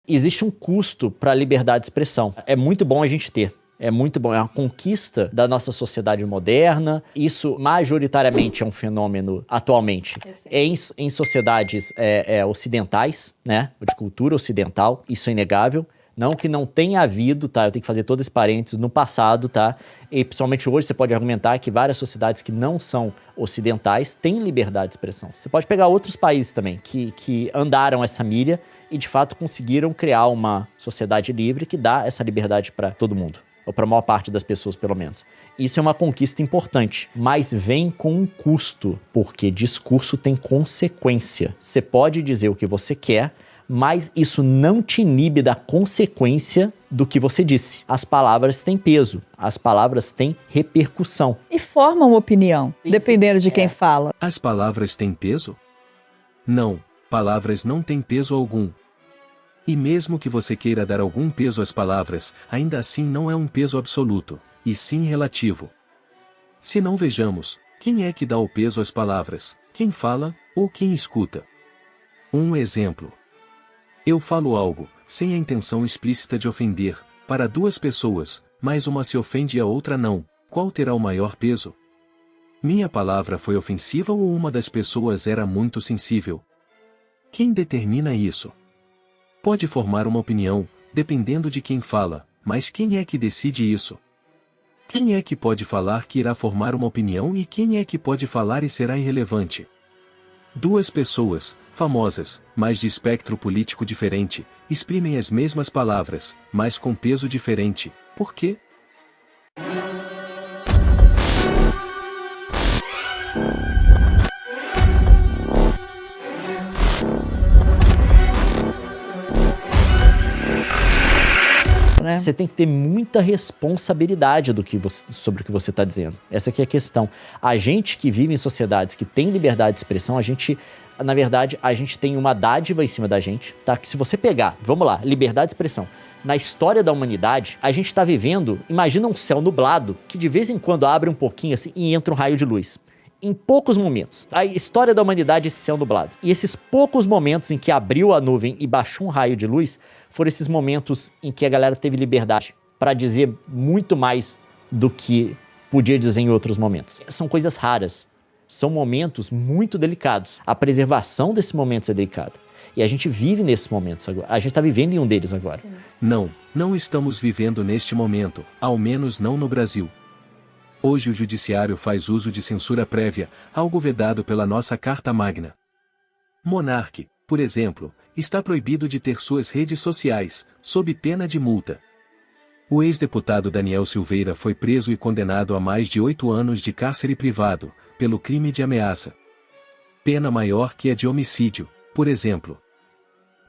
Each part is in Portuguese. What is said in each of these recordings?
Existe um custo para a liberdade de expressão. É muito bom a gente ter. É muito bom, é uma conquista da nossa sociedade moderna. Isso, majoritariamente, é um fenômeno, atualmente, em sociedades ocidentais, né? De cultura ocidental, isso é inegável. Não que não tenha havido, tá? Eu tenho que fazer todo esse parênteses no passado, tá? E principalmente hoje você pode argumentar que várias sociedades que não são ocidentais têm liberdade de expressão. Você pode pegar outros países também que andaram essa milha e de fato conseguiram criar uma sociedade livre que dá essa liberdade para todo mundo. Ou para a maior parte das pessoas, pelo menos. Isso é uma conquista importante, mas vem com um custo, porque discurso tem consequência. Você pode dizer o que você quer, mas isso não te inibe da consequência do que você disse. As palavras têm peso, as palavras têm repercussão. E formam opinião, dependendo de quem fala. As palavras têm peso? Não, palavras não têm peso algum. E mesmo que você queira dar algum peso às palavras, ainda assim não é um peso absoluto, e sim relativo. Se não vejamos, quem é que dá o peso às palavras? Quem fala, ou quem escuta? Um exemplo. Eu falo algo, sem a intenção explícita de ofender, para duas pessoas, mas uma se ofende e a outra não. Qual terá o maior peso? Minha palavra foi ofensiva ou uma das pessoas era muito sensível? Quem determina isso? Pode formar uma opinião, dependendo de quem fala, mas quem é que decide isso? Quem é que pode falar que irá formar uma opinião e quem é que pode falar e será irrelevante? Duas pessoas, famosas, mas de espectro político diferente, exprimem as mesmas palavras, mas com peso diferente. Por quê? Você tem que ter muita responsabilidade sobre o que você está dizendo. Essa aqui é a questão. A gente que vive em sociedades que tem liberdade de expressão, na verdade, a gente tem uma dádiva em cima da gente, tá? Que se você pegar, vamos lá, liberdade de expressão. Na história da humanidade, a gente está vivendo, imagina um céu nublado, que de vez em quando abre um pouquinho assim e entra um raio de luz. Em poucos momentos. A história da humanidade é esse céu nublado. E esses poucos momentos em que abriu a nuvem e baixou um raio de luz, foram esses momentos em que a galera teve liberdade para dizer muito mais do que podia dizer em outros momentos. São coisas raras. São momentos muito delicados. A preservação desses momentos é delicada. E a gente vive nesses momentos agora. A gente está vivendo em um deles agora. Não, não estamos vivendo neste momento, ao menos não no Brasil. Hoje o judiciário faz uso de censura prévia, algo vedado pela nossa Carta Magna. Monarque, por exemplo, está proibido de ter suas redes sociais, sob pena de multa. O ex-deputado Daniel Silveira foi preso e condenado a mais de 8 anos de cárcere privado, pelo crime de ameaça. Pena maior que a de homicídio, por exemplo.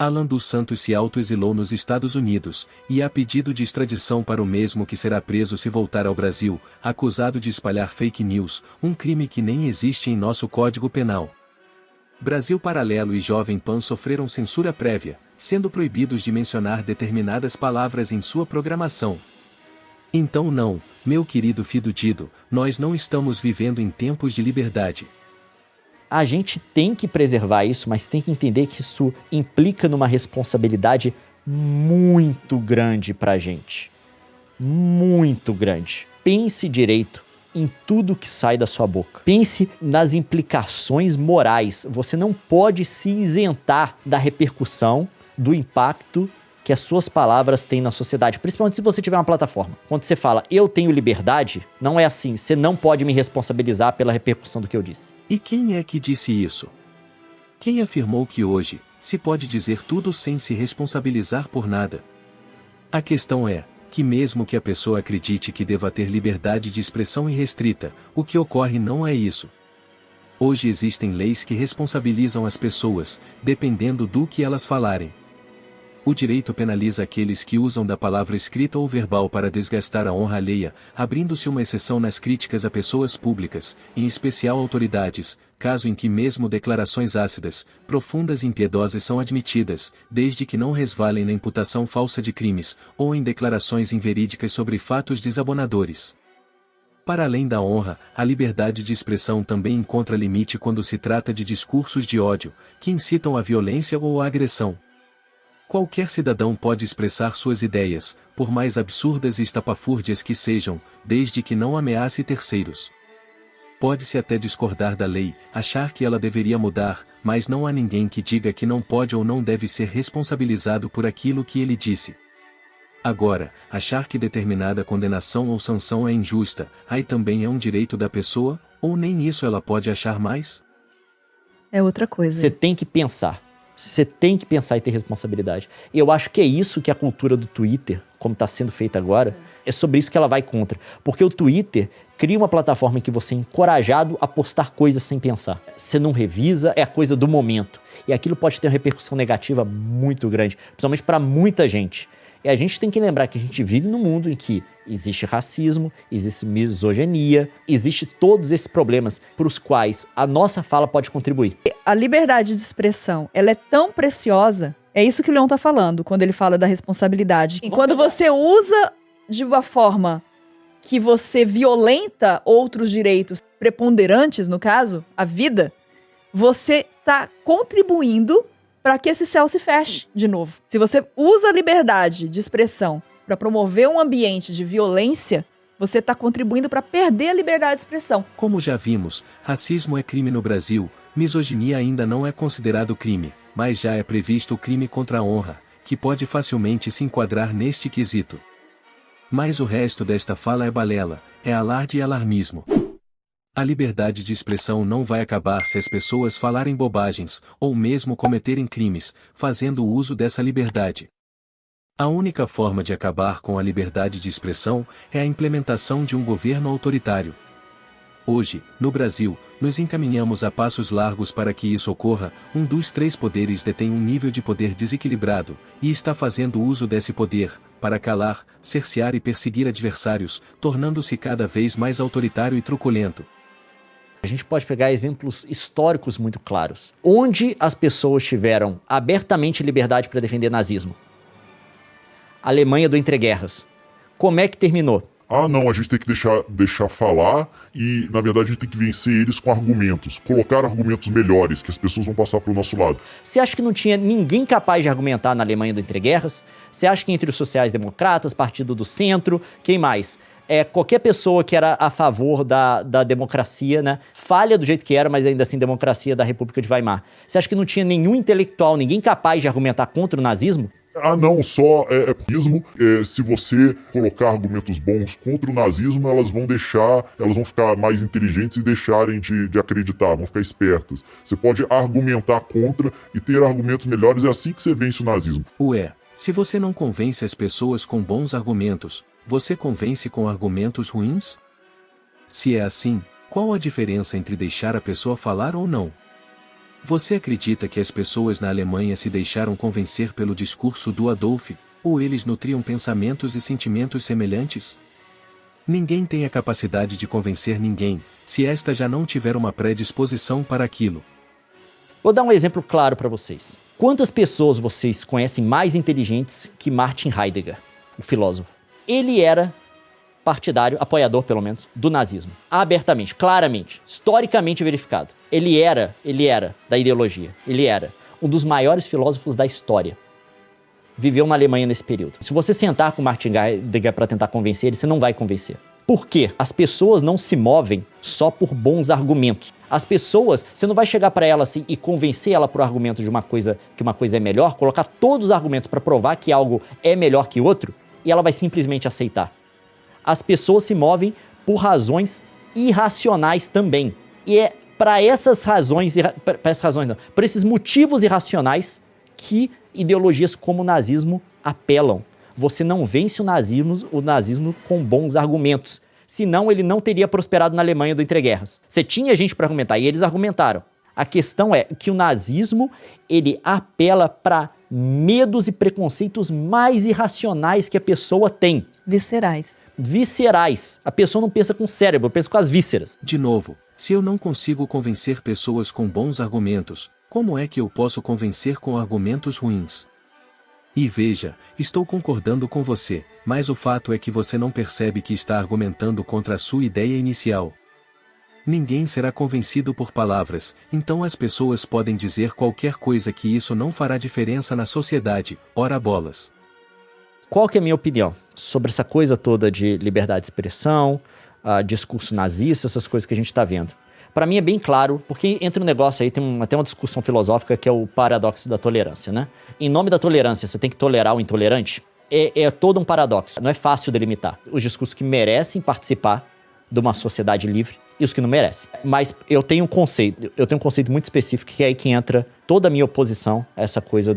Alan dos Santos se autoexilou nos Estados Unidos, e há pedido de extradição para o mesmo que será preso se voltar ao Brasil, acusado de espalhar fake news, um crime que nem existe em nosso Código Penal. Brasil Paralelo e Jovem Pan sofreram censura prévia, sendo proibidos de mencionar determinadas palavras em sua programação. Então não, meu querido Fido Dido, nós não estamos vivendo em tempos de liberdade. A gente tem que preservar isso, mas tem que entender que isso implica numa responsabilidade muito grande pra gente. Muito grande. Pense direito em tudo que sai da sua boca. Pense nas implicações morais. Você não pode se isentar da repercussão, do impacto que as suas palavras têm na sociedade, principalmente se você tiver uma plataforma. Quando você fala, eu tenho liberdade, não é assim, você não pode me responsabilizar pela repercussão do que eu disse. E quem é que disse isso? Quem afirmou que hoje se pode dizer tudo sem se responsabilizar por nada? A questão é que mesmo que a pessoa acredite que deva ter liberdade de expressão irrestrita, o que ocorre não é isso. Hoje existem leis que responsabilizam as pessoas, dependendo do que elas falarem. O direito penaliza aqueles que usam da palavra escrita ou verbal para desgastar a honra alheia, abrindo-se uma exceção nas críticas a pessoas públicas, em especial autoridades, caso em que mesmo declarações ácidas, profundas e impiedosas são admitidas, desde que não resvalem na imputação falsa de crimes, ou em declarações inverídicas sobre fatos desabonadores. Para além da honra, a liberdade de expressão também encontra limite quando se trata de discursos de ódio, que incitam à violência ou à agressão. Qualquer cidadão pode expressar suas ideias, por mais absurdas e estapafúrdias que sejam, desde que não ameace terceiros. Pode-se até discordar da lei, achar que ela deveria mudar, mas não há ninguém que diga que não pode ou não deve ser responsabilizado por aquilo que ele disse. Agora, achar que determinada condenação ou sanção é injusta, aí também é um direito da pessoa, ou nem isso ela pode achar mais? É outra coisa. Você tem que pensar. Você tem que pensar e ter responsabilidade. E eu acho que é isso que a cultura do Twitter, como está sendo feita agora, é sobre isso que ela vai contra. Porque o Twitter cria uma plataforma em que você é encorajado a postar coisas sem pensar. Você não revisa, é a coisa do momento. E aquilo pode ter uma repercussão negativa muito grande, principalmente para muita gente. E a gente tem que lembrar que a gente vive num mundo em que existe racismo, existe misoginia, existe todos esses problemas para os quais a nossa fala pode contribuir. A liberdade de expressão, ela é tão preciosa, é isso que o Leon tá falando, quando ele fala da responsabilidade. E quando você usa de uma forma que você violenta outros direitos preponderantes, no caso, a vida, você tá contribuindo para que esse céu se feche de novo. Se você usa a liberdade de expressão para promover um ambiente de violência, você está contribuindo para perder a liberdade de expressão. Como já vimos, racismo é crime no Brasil, misoginia ainda não é considerado crime, mas já é previsto o crime contra a honra, que pode facilmente se enquadrar neste quesito. Mas o resto desta fala é balela, é alarde e alarmismo. A liberdade de expressão não vai acabar se as pessoas falarem bobagens, ou mesmo cometerem crimes, fazendo uso dessa liberdade. A única forma de acabar com a liberdade de expressão é a implementação de um governo autoritário. Hoje, no Brasil, nos encaminhamos a passos largos para que isso ocorra. Um dos três poderes detém um nível de poder desequilibrado, e está fazendo uso desse poder, para calar, cercear e perseguir adversários, tornando-se cada vez mais autoritário e truculento. A gente pode pegar exemplos históricos muito claros, onde as pessoas tiveram abertamente liberdade para defender nazismo. Alemanha do entreguerras. Como é que terminou? Ah, não, a gente tem que deixar falar e, na verdade, a gente tem que vencer eles com argumentos. Colocar argumentos melhores, que as pessoas vão passar para o nosso lado. Você acha que não tinha ninguém capaz de argumentar na Alemanha do entreguerras? Você acha que entre os sociais-democratas, Partido do Centro, quem mais? Qualquer pessoa que era a favor da democracia, né? Falha do jeito que era, mas ainda assim democracia da República de Weimar. Você acha que não tinha nenhum intelectual, ninguém capaz de argumentar contra o nazismo? Ah, não, só nazismo. Se você colocar argumentos bons contra o nazismo, elas vão ficar mais inteligentes e deixarem de acreditar, vão ficar espertas. Você pode argumentar contra e ter argumentos melhores, é assim que você vence o nazismo. Ué, se você não convence as pessoas com bons argumentos, você convence com argumentos ruins? Se é assim, qual a diferença entre deixar a pessoa falar ou não? Você acredita que as pessoas na Alemanha se deixaram convencer pelo discurso do Adolf, ou eles nutriam pensamentos e sentimentos semelhantes? Ninguém tem a capacidade de convencer ninguém, se esta já não tiver uma predisposição para aquilo. Vou dar um exemplo claro para vocês. Quantas pessoas vocês conhecem mais inteligentes que Martin Heidegger, o filósofo? Ele era partidário, apoiador pelo menos, do nazismo. Abertamente, claramente, historicamente verificado. Ele era da ideologia. Ele era um dos maiores filósofos da história. Viveu na Alemanha nesse período. Se você sentar com Martin Heidegger para tentar convencer ele, você não vai convencer. Por quê? As pessoas não se movem só por bons argumentos. As pessoas, você não vai chegar para ela assim e convencer ela por argumento de que uma coisa é melhor, colocar todos os argumentos para provar que algo é melhor que outro, e ela vai simplesmente aceitar. As pessoas se movem por razões irracionais também. E é para essas razões, por esses motivos irracionais que ideologias como o nazismo apelam. Você não vence o nazismo com bons argumentos. Senão ele não teria prosperado na Alemanha do entreguerras. Você tinha gente para argumentar e eles argumentaram. A questão é que o nazismo, ele apela para medos e preconceitos mais irracionais que a pessoa tem. Viscerais. A pessoa não pensa com o cérebro, pensa com as vísceras. De novo, se eu não consigo convencer pessoas com bons argumentos, como é que eu posso convencer com argumentos ruins? E veja, estou concordando com você, mas o fato é que você não percebe que está argumentando contra a sua ideia inicial. Ninguém será convencido por palavras, então as pessoas podem dizer qualquer coisa que isso não fará diferença na sociedade, ora bolas. Qual que é a minha opinião sobre essa coisa toda de liberdade de expressão, discurso nazista, essas coisas que a gente está vendo? Para mim é bem claro, porque entre um negócio aí tem até uma discussão filosófica que é o paradoxo da tolerância, né? Em nome da tolerância, você tem que tolerar o intolerante? É todo um paradoxo, não é fácil delimitar. Os discursos que merecem participar de uma sociedade livre e os que não merecem. Mas eu tenho um conceito muito específico que é aí que entra toda a minha oposição a essa coisa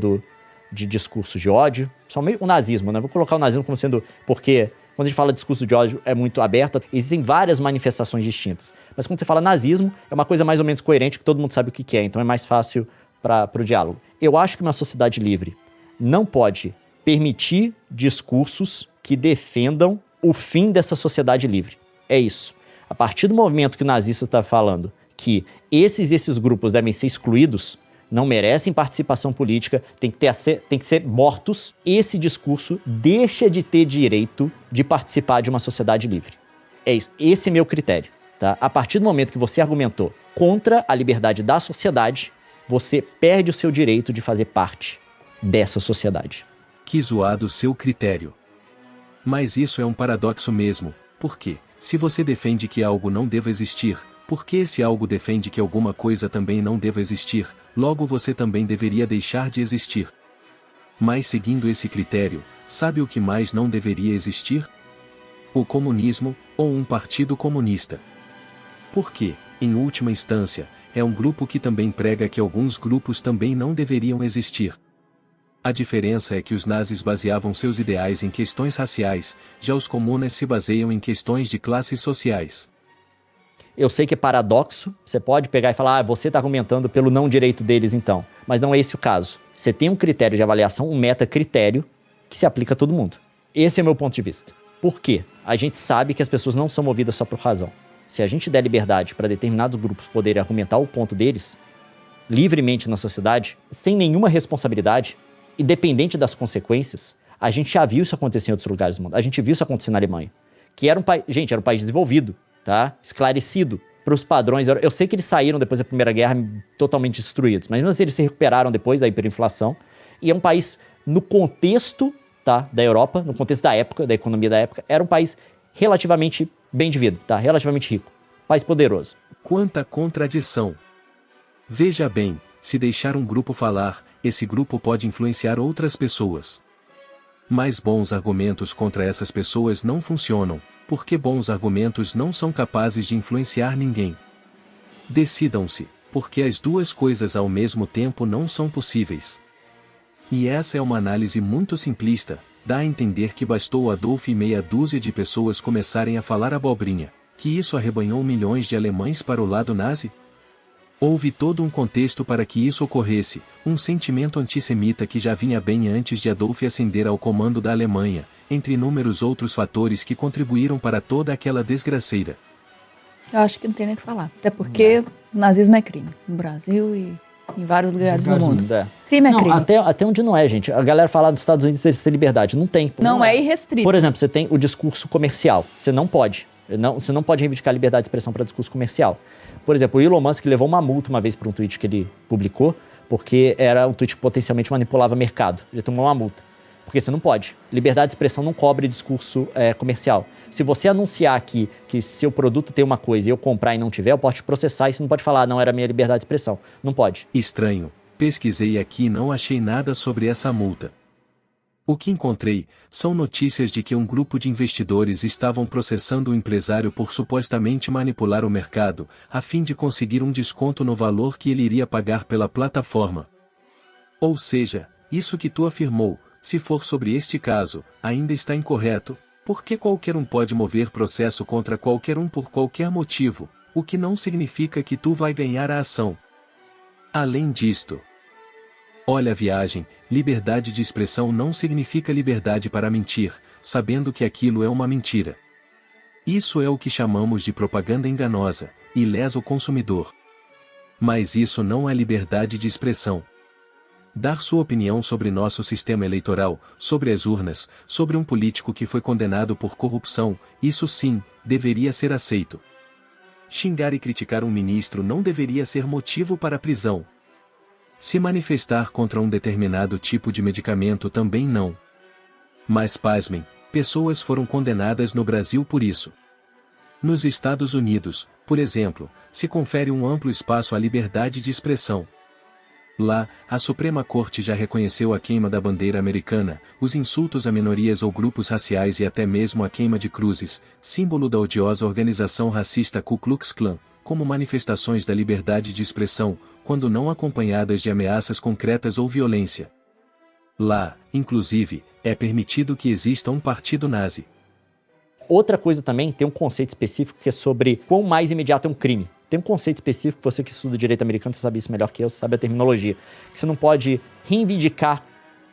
de discurso de ódio, somente o nazismo, né? Vou colocar o nazismo como sendo... Porque quando a gente fala de discurso de ódio é muito aberto, existem várias manifestações distintas. Mas quando você fala nazismo, é uma coisa mais ou menos coerente, que todo mundo sabe o que é, então é mais fácil para o diálogo. Eu acho que uma sociedade livre não pode permitir discursos que defendam o fim dessa sociedade livre. É isso. A partir do momento que o nazista está falando que esses grupos devem ser excluídos, não merecem participação política, tem que ser mortos, esse discurso deixa de ter direito de participar de uma sociedade livre. É isso. Esse é meu critério. Tá? A partir do momento que você argumentou contra a liberdade da sociedade, você perde o seu direito de fazer parte dessa sociedade. Que zoado seu critério. Mas isso é um paradoxo mesmo, porque, se você defende que algo não deva existir, porque esse algo defende que alguma coisa também não deva existir, logo você também deveria deixar de existir. Mas seguindo esse critério, sabe o que mais não deveria existir? O comunismo, ou um partido comunista. Porque, em última instância, é um grupo que também prega que alguns grupos também não deveriam existir. A diferença é que os nazis baseavam seus ideais em questões raciais, já os comunas se baseiam em questões de classes sociais. Eu sei que é paradoxo, você pode pegar e falar, você está argumentando pelo não direito deles então, mas não é esse o caso. Você tem um critério de avaliação, um metacritério, que se aplica a todo mundo. Esse é o meu ponto de vista. Por quê? A gente sabe que as pessoas não são movidas só por razão. Se a gente der liberdade para determinados grupos poderem argumentar o ponto deles, livremente na sociedade, sem nenhuma responsabilidade, independente das consequências, a gente já viu isso acontecer em outros lugares do mundo. A gente viu isso acontecer na Alemanha, que era um país, gente, era um país desenvolvido, tá? Esclarecido para os padrões. Eu sei que eles saíram depois da Primeira Guerra totalmente destruídos, mas mesmo assim eles se recuperaram depois da hiperinflação. E é um país, no contexto, tá, da Europa, no contexto da época, da economia da época, era um país relativamente bem de vida, tá? Relativamente rico. País poderoso. Quanta contradição! Veja bem, se deixar um grupo falar, esse grupo pode influenciar outras pessoas. Mas bons argumentos contra essas pessoas não funcionam, porque bons argumentos não são capazes de influenciar ninguém. Decidam-se, porque as duas coisas ao mesmo tempo não são possíveis. E essa é uma análise muito simplista, dá a entender que bastou Adolf e meia dúzia de pessoas começarem a falar abobrinha, que isso arrebanhou milhões de alemães para o lado nazi? Houve todo um contexto para que isso ocorresse, um sentimento antissemita que já vinha bem antes de Adolf ascender ao comando da Alemanha, entre inúmeros outros fatores que contribuíram para toda aquela desgraceira. Eu acho que não tem nem o que falar. Até porque o nazismo é crime. No Brasil e em vários lugares do mundo. É. Crime é crime. Até onde não é, gente. A galera fala dos Estados Unidos eles têm liberdade. Não tem. Não é irrestrito. Por exemplo, você tem o discurso comercial. Você não pode. Você não pode reivindicar liberdade de expressão para discurso comercial. Por exemplo, o Elon Musk levou uma multa uma vez por um tweet que ele publicou, porque era um tweet que potencialmente manipulava mercado. Ele tomou uma multa. Porque você não pode. Liberdade de expressão não cobre discurso comercial. Se você anunciar que seu produto tem uma coisa e eu comprar e não tiver, eu posso te processar e você não pode falar, não era minha liberdade de expressão. Não pode. Estranho. Pesquisei aqui e não achei nada sobre essa multa. O que encontrei são notícias de que um grupo de investidores estavam processando o empresário por supostamente manipular o mercado, a fim de conseguir um desconto no valor que ele iria pagar pela plataforma. Ou seja, isso que tu afirmou, se for sobre este caso, ainda está incorreto, porque qualquer um pode mover processo contra qualquer um por qualquer motivo, o que não significa que tu vai ganhar a ação. Além disto, olha a viagem, liberdade de expressão não significa liberdade para mentir, sabendo que aquilo é uma mentira. Isso é o que chamamos de propaganda enganosa, e lesa o consumidor. Mas isso não é liberdade de expressão. Dar sua opinião sobre nosso sistema eleitoral, sobre as urnas, sobre um político que foi condenado por corrupção, isso sim, deveria ser aceito. Xingar e criticar um ministro não deveria ser motivo para prisão. Se manifestar contra um determinado tipo de medicamento também não. Mas pasmem, pessoas foram condenadas no Brasil por isso. Nos Estados Unidos, por exemplo, se confere um amplo espaço à liberdade de expressão. Lá, a Suprema Corte já reconheceu a queima da bandeira americana, os insultos a minorias ou grupos raciais e até mesmo a queima de cruzes, símbolo da odiosa organização racista Ku Klux Klan, como manifestações da liberdade de expressão, quando não acompanhadas de ameaças concretas ou violência. Lá, inclusive, é permitido que exista um partido nazi. Outra coisa também, tem um conceito específico que é sobre quão mais imediato é um crime. Tem um conceito específico, você que estuda direito americano, você sabe isso melhor que eu, você sabe a terminologia. Que você não pode reivindicar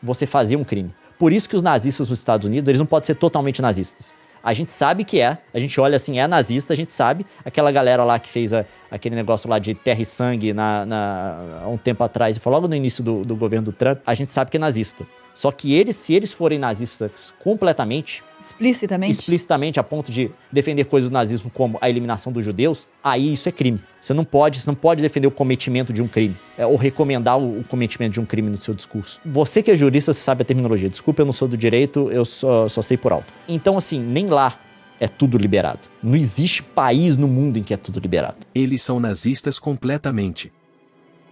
você fazer um crime. Por isso que os nazistas nos Estados Unidos, eles não podem ser totalmente nazistas. A gente sabe que é, a gente olha assim, é nazista, a gente sabe. Aquela galera lá que fez aquele negócio lá de terra e sangue há um tempo atrás, e foi logo no início do governo do Trump, a gente sabe que é nazista. Só que eles, se eles forem nazistas completamente... Explicitamente, a ponto de defender coisas do nazismo como a eliminação dos judeus, aí isso é crime. Você não pode defender o cometimento de um crime, ou recomendar o cometimento de um crime no seu discurso. Você que é jurista, você sabe a terminologia. Desculpa, eu não sou do direito, eu só sei por alto. Então, assim, nem lá é tudo liberado. Não existe país no mundo em que é tudo liberado. Eles são nazistas completamente.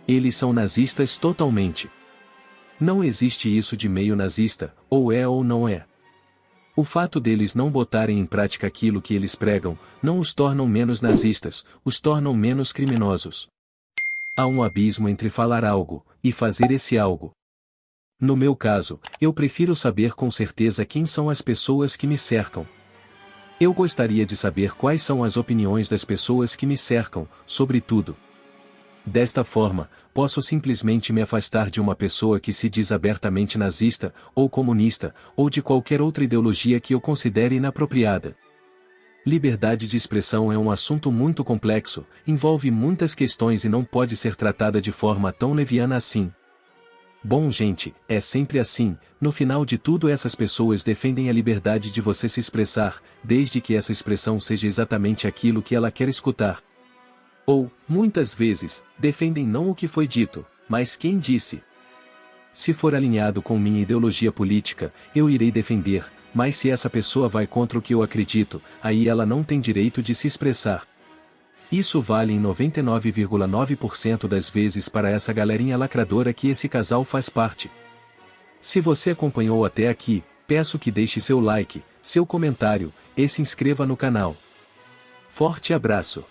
Eles são nazistas totalmente. Não existe isso de meio nazista, ou é ou não é. O fato deles não botarem em prática aquilo que eles pregam, não os tornam menos nazistas, os tornam menos criminosos. Há um abismo entre falar algo, e fazer esse algo. No meu caso, eu prefiro saber com certeza quem são as pessoas que me cercam. Eu gostaria de saber quais são as opiniões das pessoas que me cercam, sobre tudo. Desta forma, posso simplesmente me afastar de uma pessoa que se diz abertamente nazista, ou comunista, ou de qualquer outra ideologia que eu considere inapropriada. Liberdade de expressão é um assunto muito complexo, envolve muitas questões e não pode ser tratada de forma tão leviana assim. Bom, gente, é sempre assim, no final de tudo essas pessoas defendem a liberdade de você se expressar, desde que essa expressão seja exatamente aquilo que ela quer escutar. Ou, muitas vezes, defendem não o que foi dito, mas quem disse. Se for alinhado com minha ideologia política, eu irei defender, mas se essa pessoa vai contra o que eu acredito, aí ela não tem direito de se expressar. Isso vale em 99,9% das vezes para essa galerinha lacradora que esse casal faz parte. Se você acompanhou até aqui, peço que deixe seu like, seu comentário, e se inscreva no canal. Forte abraço!